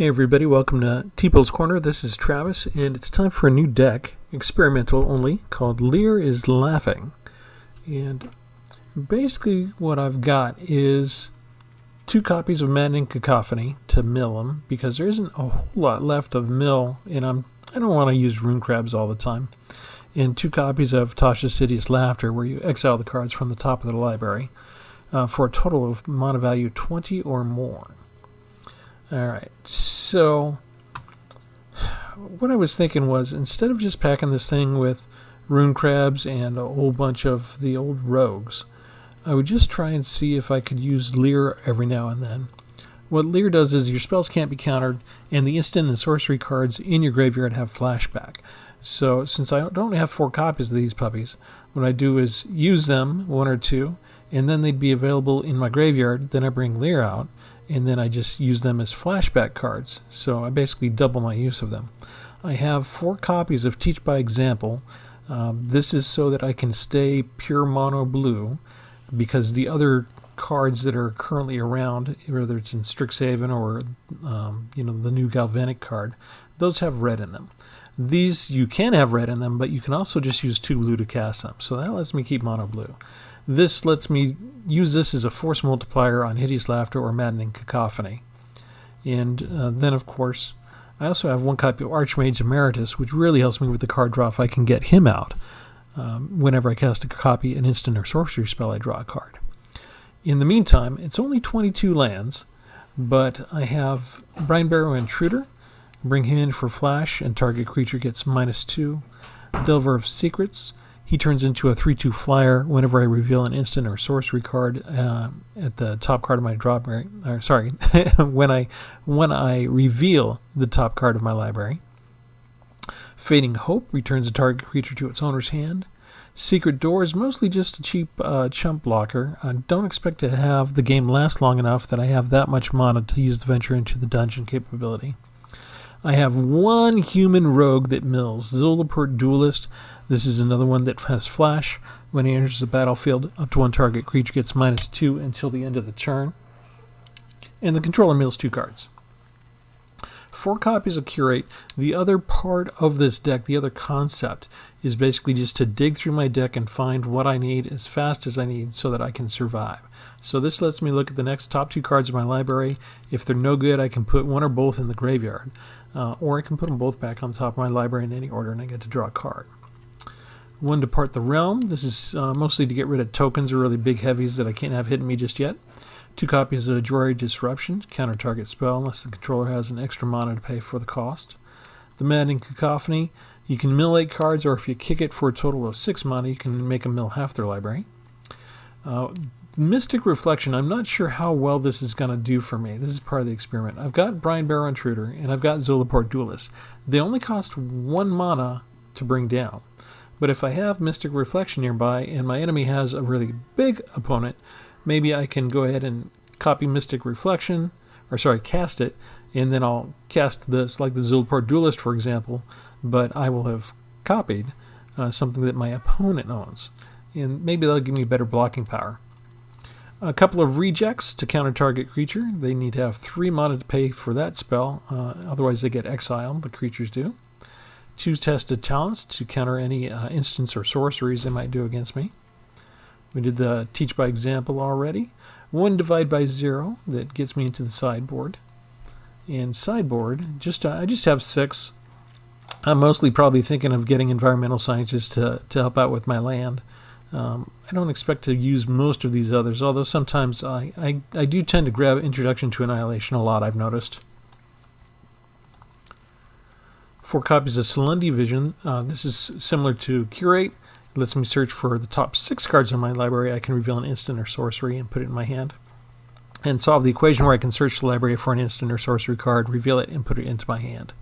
Hey everybody, welcome to Tpull's Corner. This is Travis, and it's time for a new deck, experimental only, called Lier is Laughing. And basically what I've got is 2 copies of Maddening Cacophony to mill them, because there isn't a whole lot left of mill, and I don't want to use rune crabs all the time. And 2 copies of Tasha's Hideous Laughter, where you exile the cards from the top of the library, for a total of mana value 20 or more. Alright, so what I was thinking was, instead of just packing this thing with rune crabs and a whole bunch of the old rogues, I would just try and see if I could use Lier every now and then. What Lier does is your spells can't be countered, and the instant and sorcery cards in your graveyard have flashback. So since I don't have 4 copies of these puppies, what I do is use them, 1 or 2, and then they'd be available in my graveyard. Then I bring Lier out, and then I just use them as flashback cards. So I basically double my use of them. I have 4 copies of Teach by Example. This is so that I can stay pure mono blue, because the other cards that are currently around, whether it's in Strixhaven or the new Galvanic card, those have red in them. These you can have red in them, but you can also just use 2 blue to cast them. So that lets me keep mono blue. This lets me use this as a force multiplier on Hideous Laughter or Maddening Cacophony. And then, of course, I also have 1 copy of Archmage Emeritus, which really helps me with the card draw if I can get him out. Whenever I cast a copy, an instant or sorcery spell, I draw a card. In the meantime, it's only 22 lands, but I have Brinebarrow Intruder. Bring him in for flash, and target creature gets -2. Delver of Secrets. He turns into a 3/2 flyer whenever I reveal an instant or sorcery card at the top card of my library. when I reveal the top card of my library. Fading Hope returns a target creature to its owner's hand. Secret Door is mostly just a cheap chump blocker. I don't expect to have the game last long enough that I have that much mana to use the Venture into the Dungeon capability. I have 1 human rogue that mills, Zulaport Duelist. This is another one that has flash. When he enters the battlefield, up to 1 target creature gets -2 until the end of the turn. And the controller mills 2 cards. 4 copies of Curate. The other part of this deck, the other concept, is basically just to dig through my deck and find what I need as fast as I need so that I can survive. So this lets me look at the next top 2 cards of my library. If they're no good, I can put 1 or both in the graveyard. Or I can put them both back on the top of my library in any order, and I get to draw a card. 1, Depart the Realm. This is mostly to get rid of tokens or really big heavies that I can't have hitting me just yet. 2 copies of Jory Disruption, counter target spell unless the controller has an extra mana to pay for the cost. The Maddening Cacophony, you can mill 8 cards, or if you kick it for a total of 6 mana, you can make them mill half their library. Mystic Reflection, I'm not sure how well this is going to do for me. This is part of the experiment. I've got Brinebarrow Intruder, and I've got Zulaport Duelist. They only cost 1 mana to bring down. But if I have Mystic Reflection nearby, and my enemy has a really big opponent, maybe I can go ahead and copy Mystic Reflection, cast it, and then I'll cast this, like the Zulaport Duelist, for example, but I will have copied something that my opponent owns. And maybe that'll give me better blocking power. A couple of Rejects to counter target creature. They need to have 3 mana to pay for that spell, otherwise they get exiled, the creatures do. 2 Tested Talents to counter any instants or sorceries they might do against me. We did the Teach by Example already. 1 Divide by 0 that gets me into the sideboard. And sideboard, I just have 6. I'm mostly probably thinking of getting Environmental Sciences to help out with my land. I don't expect to use most of these others, although sometimes I do tend to grab Introduction to Annihilation a lot, I've noticed. 4 copies of Selendi Vision. This is similar to Curate. It lets me search for the top 6 cards in my library. I can reveal an instant or sorcery and put it in my hand. And solve the equation where I can search the library for an instant or sorcery card, reveal it, and put it into my hand.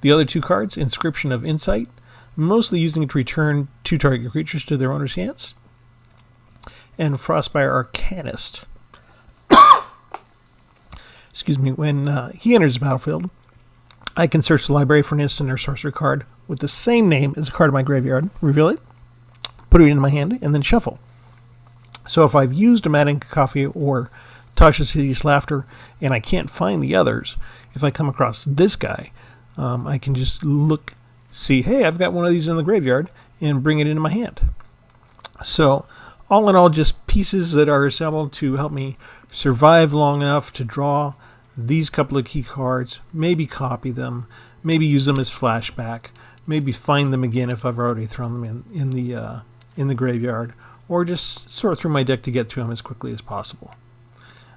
The other 2 cards, Inscription of Insight, mostly using it to return 2 target creatures to their owner's hands. And Frostfire Arcanist. Excuse me, when he enters the battlefield, I can search the library for an instant or sorcery card with the same name as a card in my graveyard, reveal it, put it in my hand, and then shuffle. So if I've used a Maddening Cacophony or Tasha's Hideous Laughter, and I can't find the others, if I come across this guy, I can just look, see, hey, I've got one of these in the graveyard, and bring it into my hand. So, all in all, just pieces that are assembled to help me survive long enough to draw these couple of key cards, maybe copy them, maybe use them as flashback, maybe find them again if I've already thrown them in the graveyard, or just sort through my deck to get to them as quickly as possible.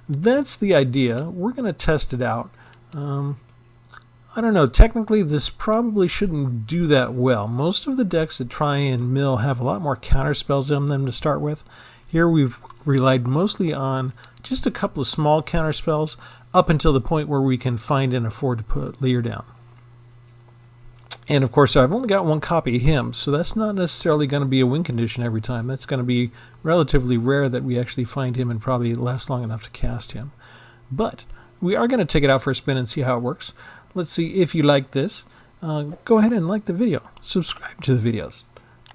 That's the idea. We're going to test it out. I don't know, technically this probably shouldn't do that well. Most of the decks that try and mill have a lot more counter spells in them to start with. Here we've relied mostly on just a couple of small counter spells up until the point where we can find and afford to put Lier down. And of course I've only got one copy of him, so that's not necessarily going to be a win condition every time. That's going to be relatively rare that we actually find him and probably last long enough to cast him. But we are going to take it out for a spin and see how it works. Let's see if you like this. Go ahead and like the video. Subscribe to the videos.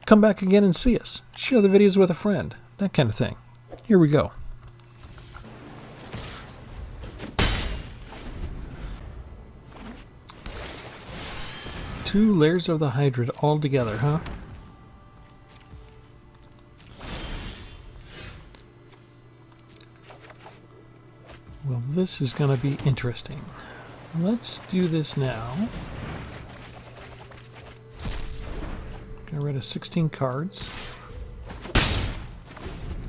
Come back again and see us. Share the videos with a friend. That kind of thing. Here we go. Two layers of the Hydra all together, huh? Well, this is going to be interesting. Let's do this now. Got rid of 16 cards.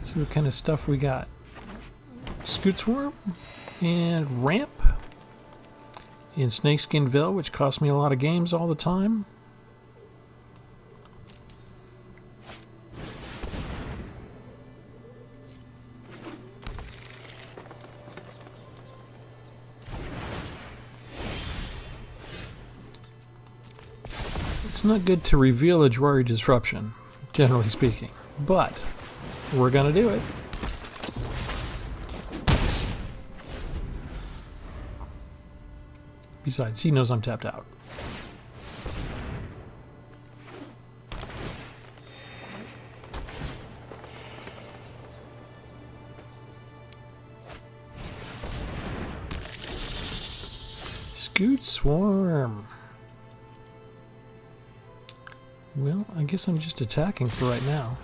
See what kind of stuff we got. Scoot Swarm and Ramp in Snakeskinville, which cost me a lot of games all the time. It's not good to reveal a Jwari Disruption, generally speaking, but we're going to do it. Besides, he knows I'm tapped out. Scoot Swarm. Well, I guess I'm just attacking for right now.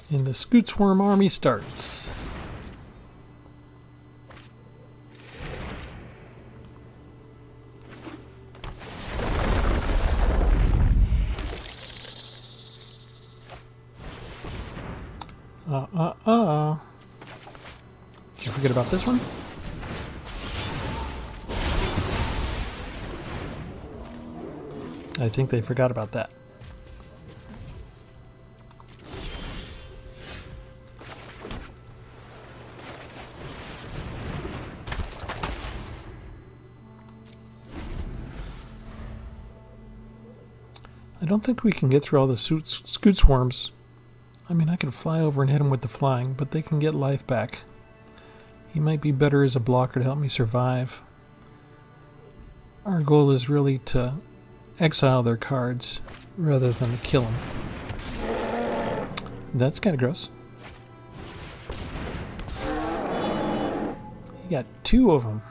And the Scoot Swarm army starts. Did you forget about this one? I think they forgot about that. I don't think we can get through all the Scoot Swarms. I mean, I can fly over and hit him with the flying, but they can get life back. He might be better as a blocker to help me survive. Our goal is really to exile their cards rather than to kill them. That's kind of gross. You got two of them.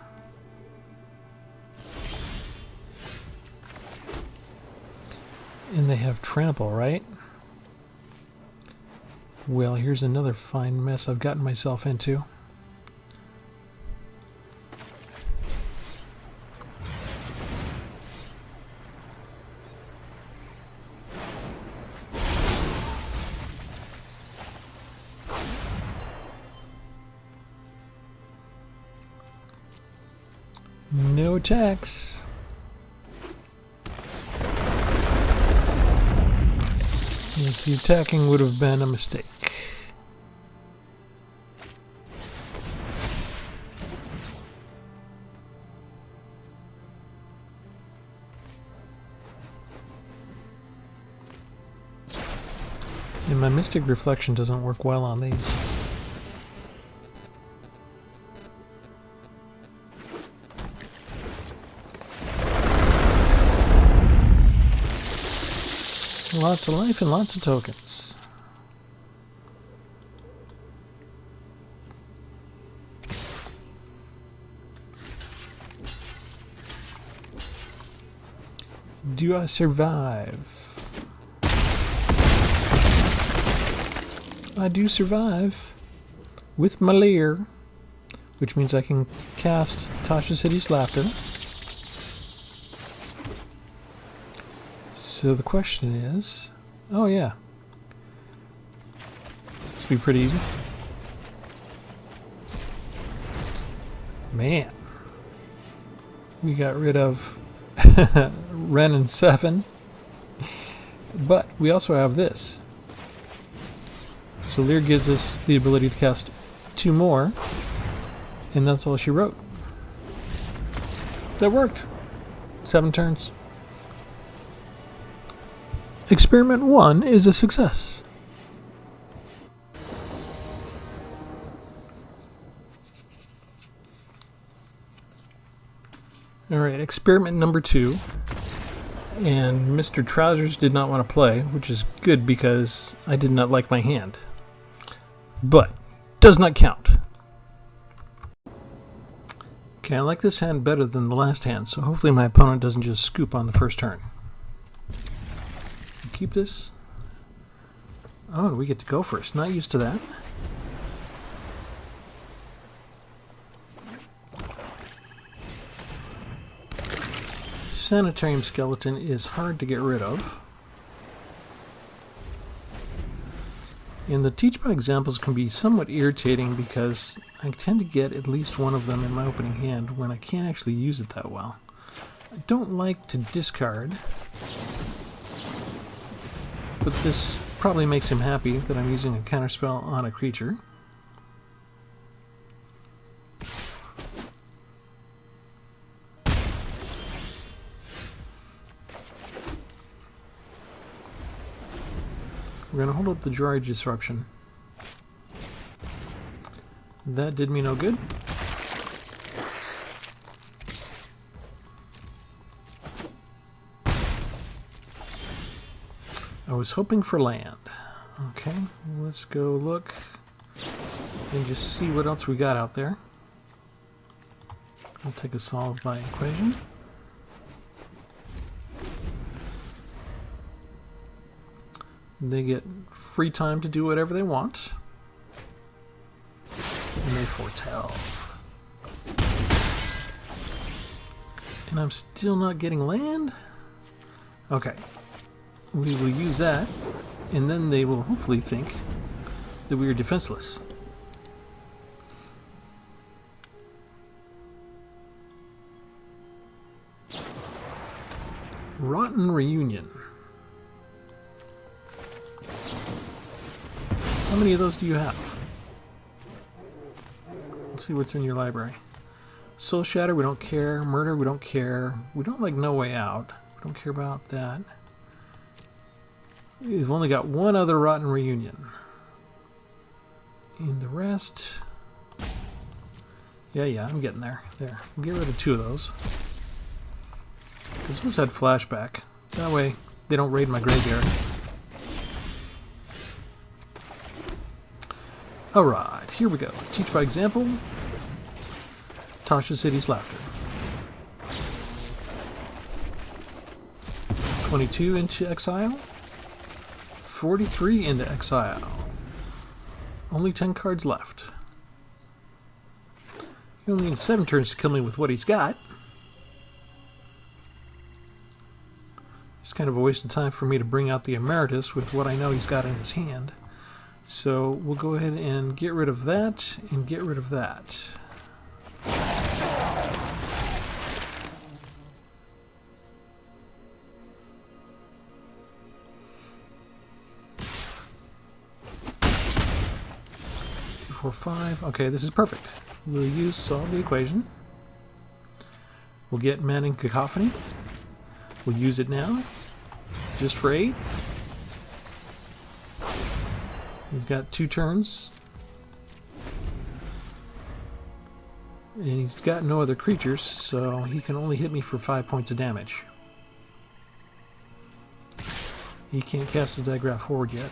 And they have trample, right? Well, here's another fine mess I've gotten myself into. No attacks. Yes, the attacking would have been a mistake. And my Mystic Reflection doesn't work well on these. Lots of life and lots of tokens. Do I survive? I do survive with my Lier, which means I can cast Tasha's Hideous Laughter. So the question is, oh yeah, this will be pretty easy. Man, we got rid of Ren and 7, but we also have this. So Lier gives us the ability to cast 2 more, and that's all she wrote. That worked. 7 turns. Experiment 1 is a success. Alright, experiment number 2. And Mr. Trousers did not want to play, which is good because I did not like my hand. But, does not count. Okay, I like this hand better than the last hand, so hopefully my opponent doesn't just scoop on the first turn. Keep this. Oh, we get to go first. Not used to that. Sanitarium Skeleton is hard to get rid of. And the teach by examples can be somewhat irritating because I tend to get at least one of them in my opening hand when I can't actually use it that well. I don't like to discard, but this probably makes him happy that I'm using a counterspell on a creature. We're going to hold up the Dry Disruption. That did me no good. I was hoping for land. Okay, let's go look and just see what else we got out there. I'll take a solve by equation. They get free time to do whatever they want. And they foretell. And I'm still not getting land? Okay. We will use that, and then they will hopefully think that we are defenseless. Rotten Reunion. How many of those do you have? Let's see what's in your library. Soul Shatter, we don't care. Murder, we don't care. We don't like No Way Out. We don't care about that. We've only got one other Rotten Reunion. And the rest... Yeah, I'm getting there. There. We'll get rid of 2 of those. Because those had flashback. That way, they don't raid my graveyard. Alright, here we go. Teach by example. Tasha's Hideous Laughter. 22 into exile. 43 into exile. Only 10 cards left. He only needs 7 turns to kill me with what he's got. It's kind of a waste of time for me to bring out the Emeritus with what I know he's got in his hand. So we'll go ahead and get rid of that and get rid of that. Four, 5. Okay, this is perfect. We'll solve the equation. We'll get Manning Cacophony. We'll use it now, just for 8. He's got 2 turns. And he's got no other creatures, so he can only hit me for 5 points of damage. He can't cast the digraph horde yet.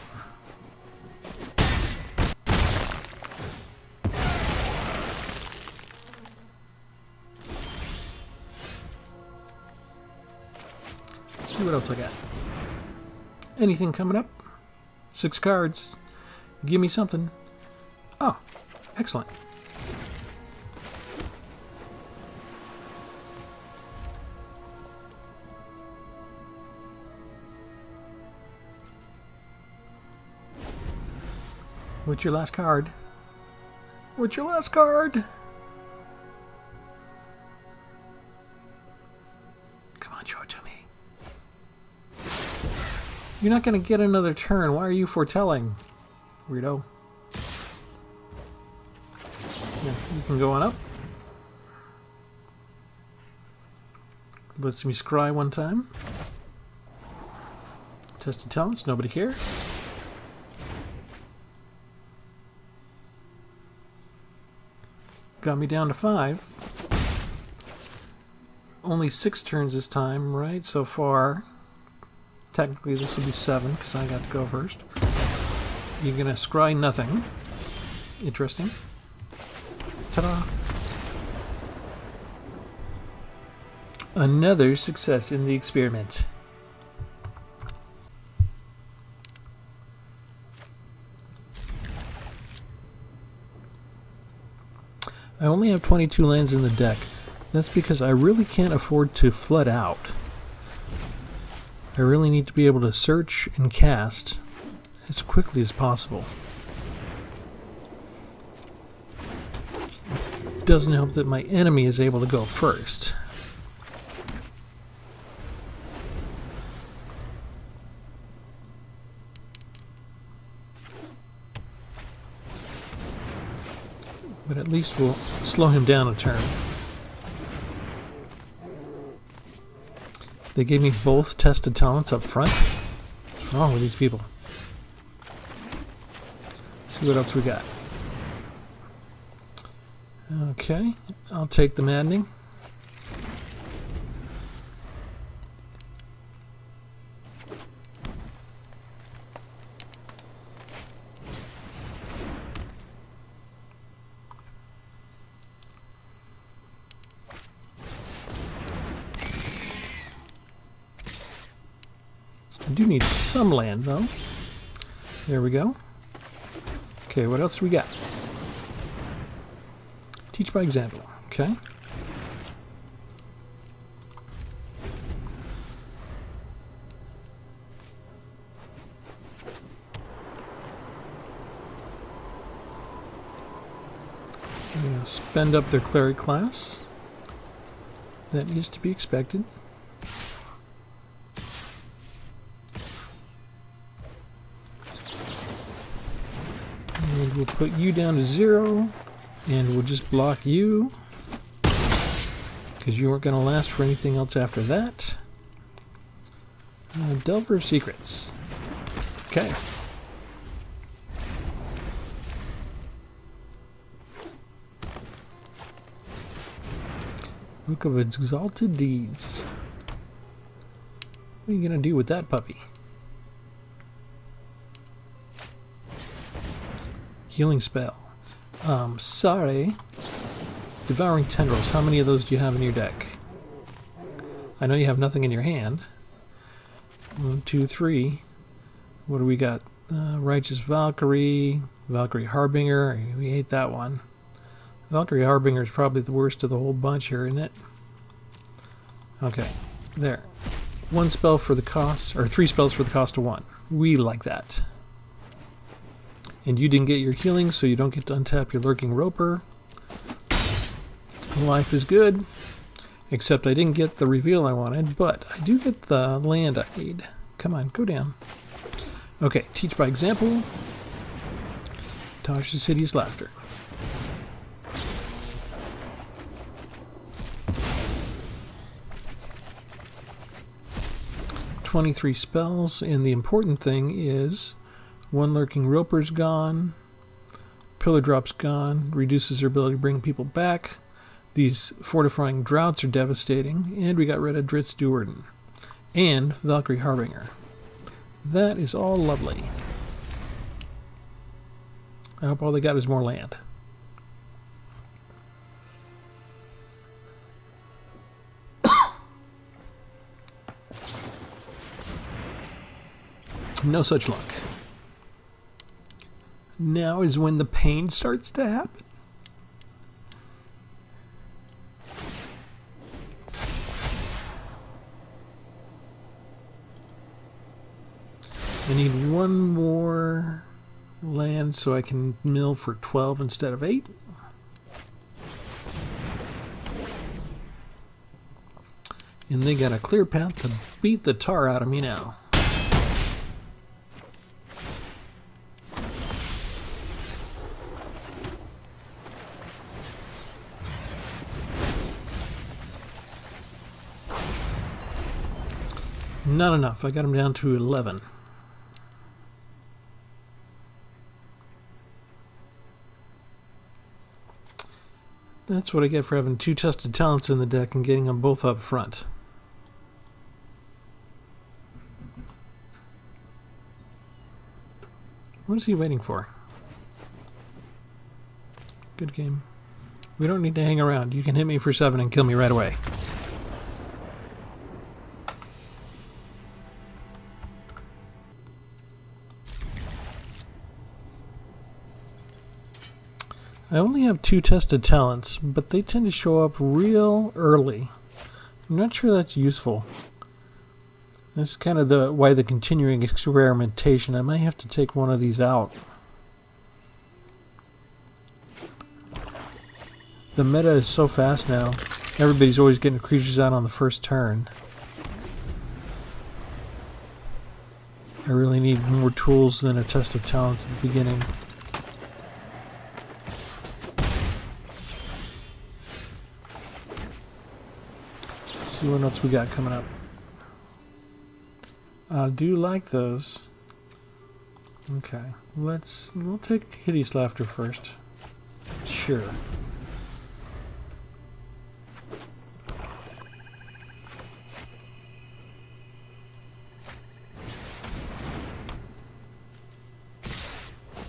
Let's see what else I got. Anything coming up? 6 cards. Give me something. Oh, excellent. What's your last card? What's your last card? Come on, show it to me. You're not going to get another turn. Why are you foretelling? Weirdo. Yeah, you can go on up. Lets me scry one time. Tested talents, nobody cares. Got me down to 5. Only 6 turns this time, right? So far. Technically this will be 7 because I got to go first. You're gonna scry nothing. Interesting. Ta-da! Another success in the experiment. I only have 22 lands in the deck. That's because I really can't afford to flood out. I really need to be able to search and cast as quickly as possible. It doesn't help that my enemy is able to go first. But at least we'll slow him down a turn. They gave me both tested talents up front. What's wrong with these people? Let's see what else we got. Okay, I'll take the maddening. I do need some land, though. There we go. Okay, what else do we got? Teach by example. Okay. I'm going to spend up their cleric class. That is to be expected. And we'll put you down to 0, and we'll just block you, because you weren't going to last for anything else after that. Delver of Secrets. Okay. Book of Exalted Deeds. What are you going to do with that puppy? Healing spell. Sorry. Devouring Tendrils. How many of those do you have in your deck? I know you have nothing in your hand. 1, 2, 3. What do we got? Righteous Valkyrie. Valkyrie Harbinger. We hate that one. Valkyrie Harbinger is probably the worst of the whole bunch here, isn't it? Okay. There. 1 spell for the cost, or 3 spells for the cost of 1. We like that. And you didn't get your healing, so you don't get to untap your Lurking Roper. Life is good, except I didn't get the reveal I wanted, but I do get the land I need. Come on, go down. Okay, teach by example. Tasha's Hideous Laughter. '23 spells, and the important thing is One lurking roper's gone. Pillar drop's gone. Reduces their ability to bring people back. These fortifying droughts are devastating. And we got rid of Dritz Duerden. And Valkyrie Harbinger. That is all lovely. I hope all they got is more land. No such luck. Now is when the pain starts to happen. I need one more land so I can mill for 12 instead of 8. And they got a clear path to beat the tar out of me now. Not enough. I got him down to 11. That's what I get for having 2 tested talents in the deck and getting them both up front. What is he waiting for? Good game. We don't need to hang around. You can hit me for 7 and kill me right away. I only have 2 tested talents, but they tend to show up real early. I'm not sure that's useful. This is kind of why the continuing experimentation. I might have to take one of these out. The meta is so fast now. Everybody's always getting creatures out on the first turn. I really need more tools than a test of talents at the beginning. See what else we got coming up. I do like those. Okay, we'll take Hideous Laughter first. Sure.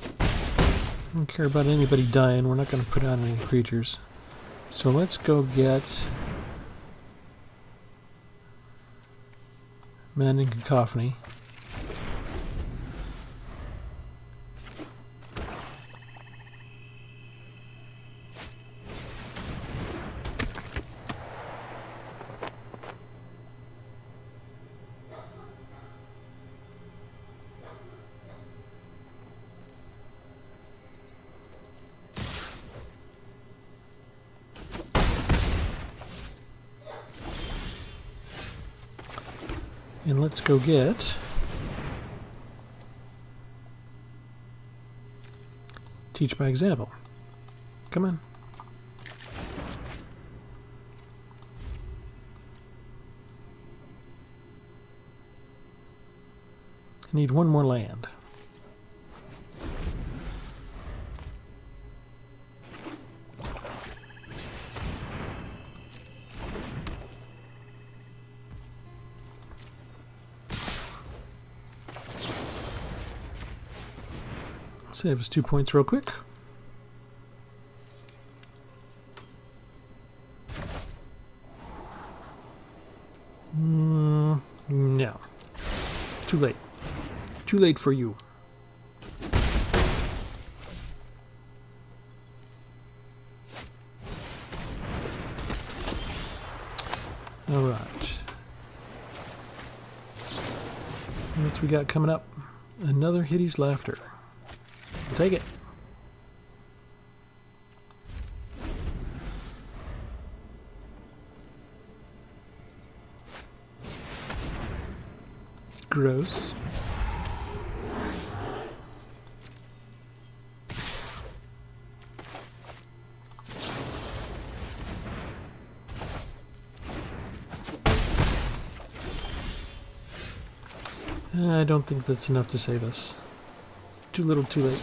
I don't care about anybody dying. We're not going to put out any creatures. So let's go get Man in Cacophony. And let's go get Teach by Example. Come on. I need one more land. Save us 2 points real quick. No. Too late. Too late for you. All right. What's we got coming up? Another Hideous Laughter. Take it. Gross. I don't think that's enough to save us. Too little, too late.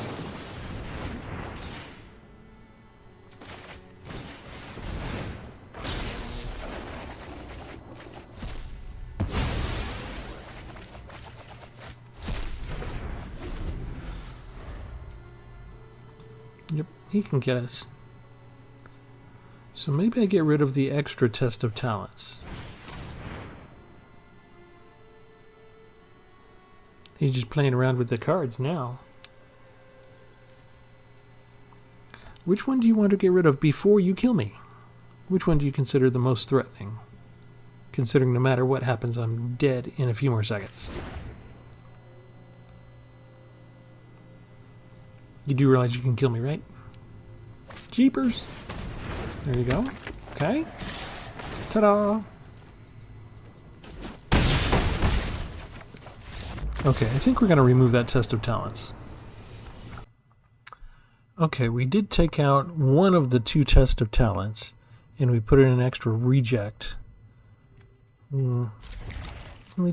Yep, he can get us. So maybe I get rid of the extra test of talents. He's just playing around with the cards now. Which one do you want to get rid of before you kill me? Which one do you consider the most threatening? Considering no matter what happens, I'm dead in a few more seconds. You do realize you can kill me, right? Jeepers! There you go. Okay. Ta-da! Okay, I think we're going to remove that test of talents. Okay, we did take out one of the two tests of talents, and we put in an extra reject. Only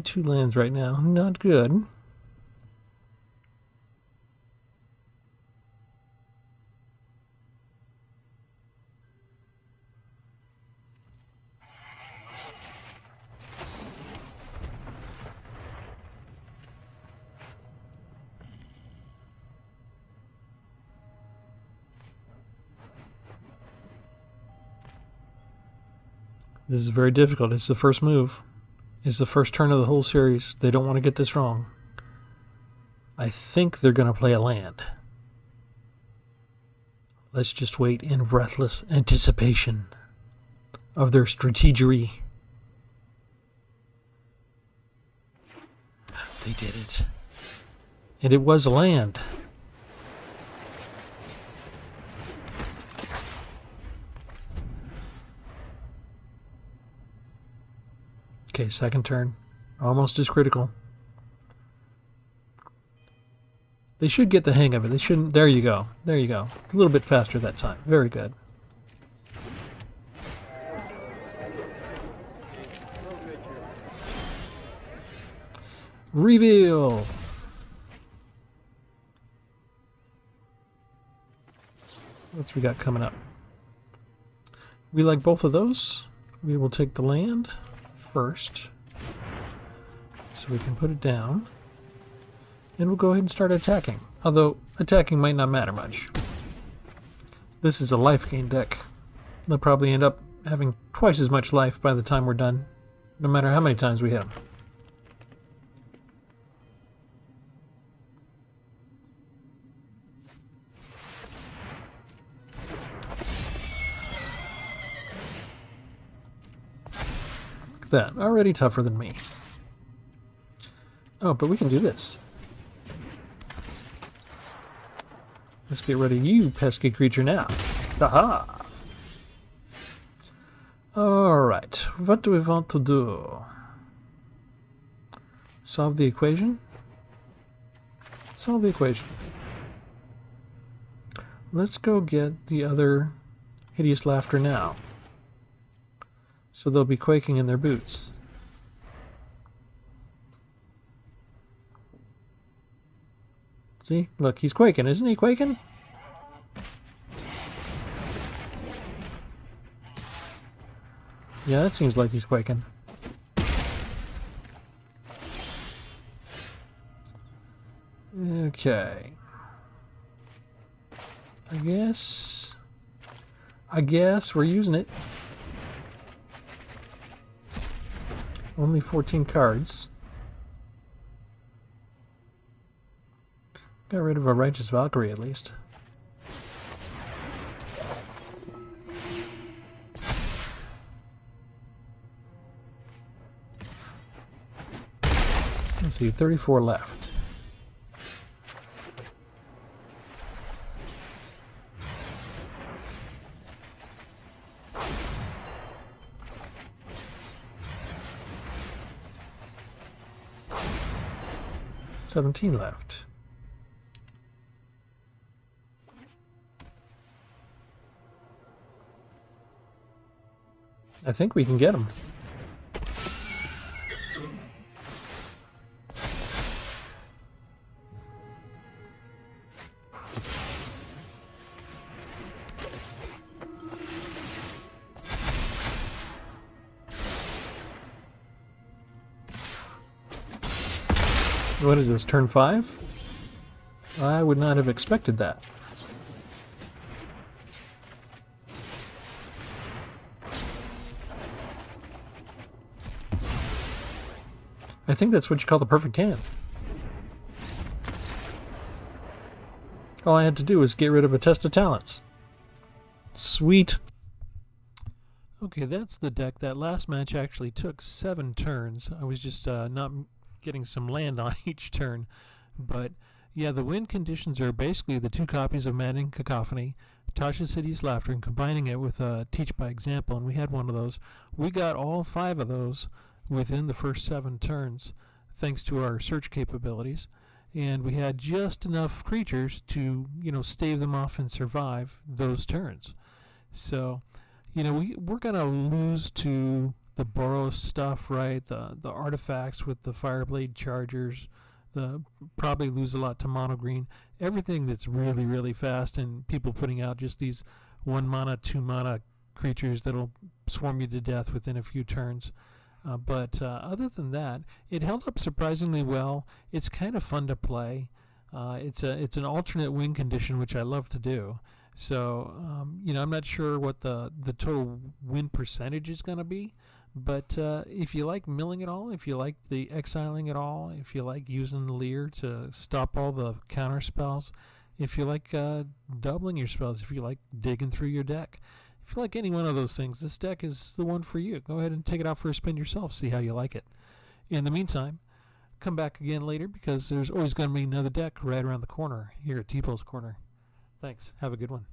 2 lands right now. Not good. This is very difficult. It's the first move. It's the first turn of the whole series. They don't want to get this wrong. I think they're going to play a land. Let's just wait in breathless anticipation of their strategery. They did it. And it was a land. Okay, second turn. Almost as critical. They should get the hang of it. They shouldn't. There you go. There you go. A little bit faster that time. Very good. Reveal! What's we got coming up? We like both of those. We will take the land first, so we can put it down, and we'll go ahead and start attacking, although attacking might not matter much. This is a life gain deck. They'll probably end up having twice as much life by the time we're done, no matter how many times we hit them. That already tougher than me. Oh, but we can do this. Let's get rid of you, pesky creature, now. Aha! Alright, what do we want to do? Solve the equation? Solve the equation. Let's go get the other hideous laughter now. So they'll be quaking in their boots. See? Look, he's quaking. Isn't he quaking? Yeah, that seems like he's quaking. Okay. I guess we're using it. Only 14 cards. Got rid of a Righteous Valkyrie at least. Let's see, 34 left. $17 left. I think we can get them. What is this, turn 5? I would not have expected that. I think that's what you call the perfect hand. All I had to do was get rid of a test of talents. Sweet. Okay, that's the deck. That last match actually took 7 turns. I was just not getting some land on each turn. But yeah, the win conditions are basically the 2 copies of Maddening Cacophony, Tasha's Hideous Laughter, and combining it with Teach by Example, and we had one of those. We got all 5 of those within the first 7 turns, thanks to our search capabilities. And we had just enough creatures to, stave them off and survive those turns. So, we're going to lose to the Boros stuff, right? The artifacts with the Fireblade Chargers. Probably lose a lot to mono green. Everything that's really, really fast, and people putting out just these 1 mana, 2 mana creatures that'll swarm you to death within a few turns. But other than that, it held up surprisingly well. It's kind of fun to play. It's an alternate win condition, which I love to do. So, I'm not sure what the total win percentage is going to be. But if you like milling at all, if you like the exiling at all, if you like using the Lier to stop all the counter spells, if you like doubling your spells, if you like digging through your deck, if you like any one of those things, this deck is the one for you. Go ahead and take it out for a spin yourself, see how you like it. In the meantime, come back again later, because there's always going to be another deck right around the corner here at Tpull's Corner. Thanks. Have a good one.